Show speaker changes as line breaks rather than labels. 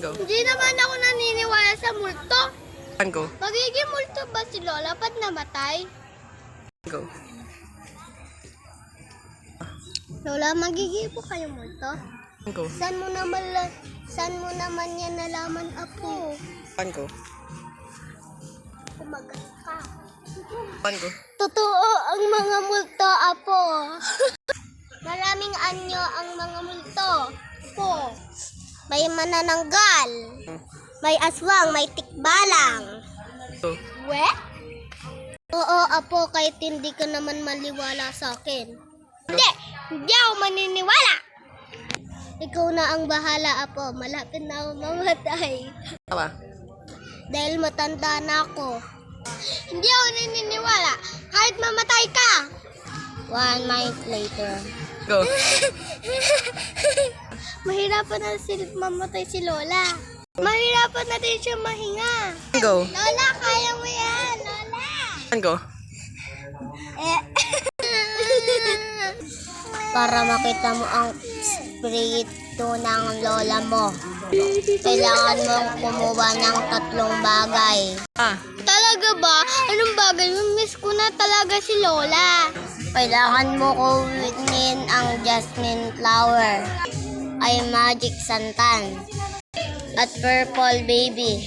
Go.
Hindi naman ako naniniwala sa multo.
Go.
Magiging multo ba si Lola pag namatay?
Go.
Lola, magiging po kayo multo?
Go.
Saan mo naman yan nalaman, Apo?
Go.
Kumagat ka.
Go.
Totoo ang mga multo, Apo. Maraming anyo ang mga multo. Apo. May manananggal. May aswang, may tikbalang.
Go.
We? Oo, Apo, kahit hindi ka naman maniwala sa akin. Hindi ako maniniwala. Ikaw na ang bahala, Apo. Malapit na ako mamatay.
Tama.
Dahil matanda na ako. Hindi ako naniniwala. Kahit mamatay ka. 1 month later.
Go.
Mahirapan na mamatay si Lola. Mahirapan na din siya mahinga.
Go.
Lola, kaya mo yan. Lola.
Go.
Para makita mo ang espiritu ng lola mo, kailangan mong kumuha ng 3 bagay. Talaga ba? Anong bagay? Miss ko na talaga si Lola. Kailangan mo kunin ang jasmine flower, ay magic santan, at purple baby.